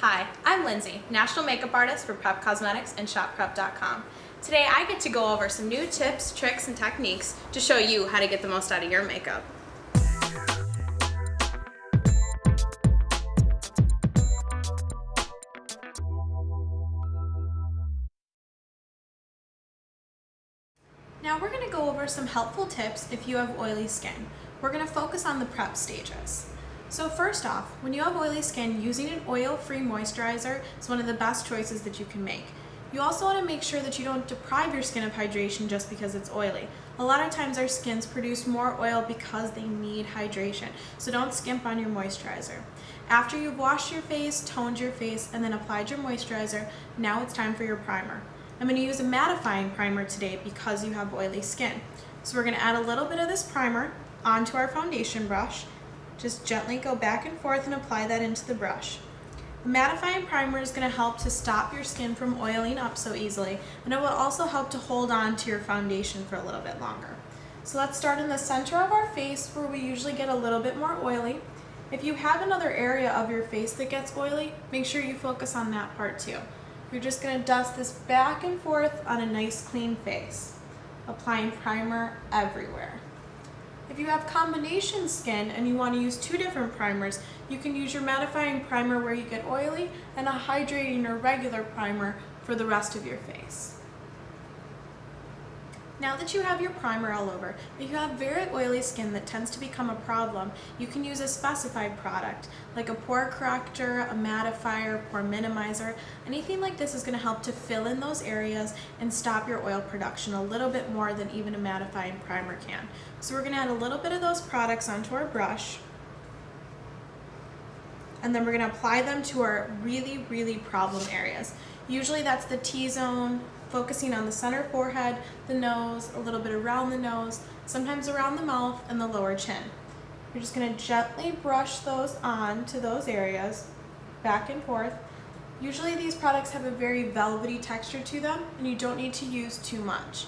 Hi, I'm Lindsay, National Makeup Artist for Prep Cosmetics and ShopPrep.com. Today I get to go over some new tips, tricks, and techniques to show you how to get the most out of your makeup. Now we're going to go over some helpful tips if you have oily skin. We're going to focus on the prep stages. So first off, when you have oily skin, using an oil-free moisturizer is one of the best choices that you can make. You also want to make sure that you don't deprive your skin of hydration just because it's oily. A lot of times our skins produce more oil because they need hydration, so don't skimp on your moisturizer. After you've washed your face, toned your face, and then applied your moisturizer, now it's time for your primer. I'm going to use a mattifying primer today because you have oily skin. So we're going to add a little bit of this primer onto our foundation brush. Just gently go back and forth and apply that into the brush. The mattifying primer is going to help to stop your skin from oiling up so easily, and it will also help to hold on to your foundation for a little bit longer. So let's start in the center of our face where we usually get a little bit more oily. If you have another area of your face that gets oily, make sure you focus on that part too. You're just going to dust this back and forth on a nice clean face, applying primer everywhere. If you have combination skin and you want to use two different primers, you can use your mattifying primer where you get oily and a hydrating or regular primer for the rest of your face. Now that you have your primer all over, if you have very oily skin that tends to become a problem, you can use a specified product like a pore corrector, a mattifier, pore minimizer. Anything like this is going to help to fill in those areas and stop your oil production a little bit more than even a mattifying primer can. So we're going to add a little bit of those products onto our brush, and then we're going to apply them to our really problem areas. Usually that's the T-zone, focusing on the center forehead, the nose, a little bit around the nose, sometimes around the mouth, and the lower chin. You're just going to gently brush those on to those areas, back and forth. Usually these products have a very velvety texture to them, and you don't need to use too much.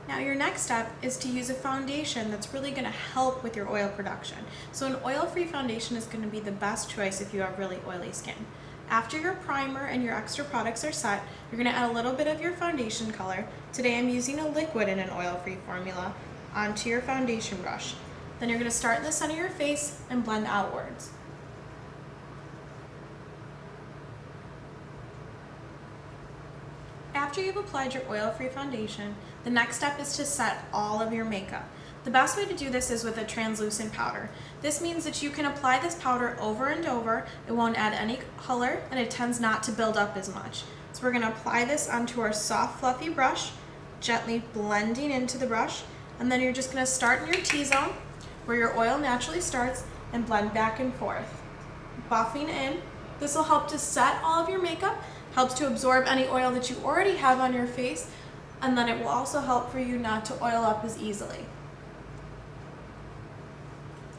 Now your next step is to use a foundation that's really going to help with your oil production. So an oil-free foundation is going to be the best choice if you have really oily skin. After your primer and your extra products are set, you're going to add a little bit of your foundation color. Today I'm using a liquid in an oil-free formula onto your foundation brush. Then you're going to start in the center of your face and blend outwards. After you've applied your oil-free foundation, the next step is to set all of your makeup. The best way to do this is with a translucent powder. This means that you can apply this powder over and over. It won't add any color, and it tends not to build up as much. So we're going to apply this onto our soft, fluffy brush, gently blending into the brush, and then you're just going to start in your T-zone, where your oil naturally starts, and blend back and forth, buffing in. This will help to set all of your makeup, helps to absorb any oil that you already have on your face, and then it will also help for you not to oil up as easily.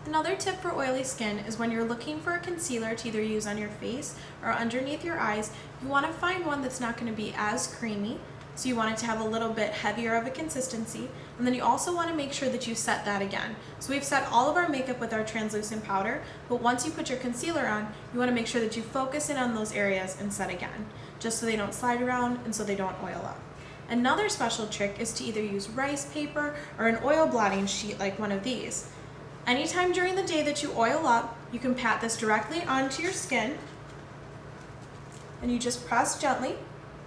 Another tip for oily skin is when you're looking for a concealer to either use on your face or underneath your eyes, you want to find one that's not going to be as creamy, so you want it to have a little bit heavier of a consistency, and then you also want to make sure that you set that again. So we've set all of our makeup with our translucent powder, but once you put your concealer on, you want to make sure that you focus in on those areas and set again, just so they don't slide around and so they don't oil up. Another special trick is to either use rice paper or an oil blotting sheet like one of these. Anytime during the day that you oil up, you can pat this directly onto your skin, and you just press gently,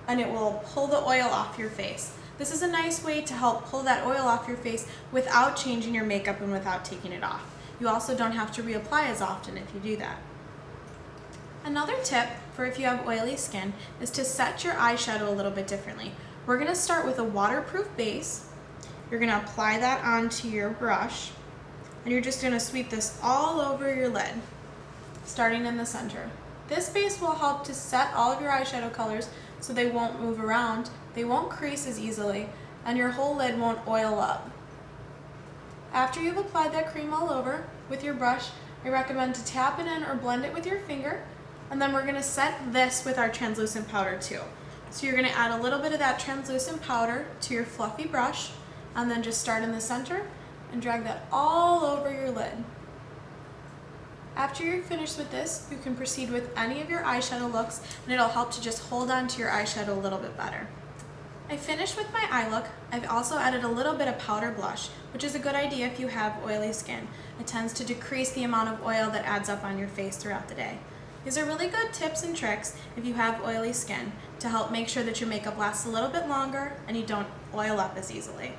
and it will pull the oil off your face. This is a nice way to help pull that oil off your face without changing your makeup and without taking it off. You also don't have to reapply as often if you do that. Another tip for if you have oily skin is to set your eyeshadow a little bit differently. We're going to start with a waterproof base. You're going to apply that onto your brush, and you're just going to sweep this all over your lid, starting in the center. This base will help to set all of your eyeshadow colors so they won't move around, they won't crease as easily, and your whole lid won't oil up. After you've applied that cream all over with your brush, I recommend to tap it in or blend it with your finger, and then we're going to set this with our translucent powder too. So you're going to add a little bit of that translucent powder to your fluffy brush, and then just start in the center and drag that all over your lid. After you're finished with this, you can proceed with any of your eyeshadow looks, and it'll help to just hold on to your eyeshadow a little bit better. I finished with my eye look. I've also added a little bit of powder blush, which is a good idea if you have oily skin. It tends to decrease the amount of oil that adds up on your face throughout the day. These are really good tips and tricks if you have oily skin to help make sure that your makeup lasts a little bit longer and you don't oil up as easily.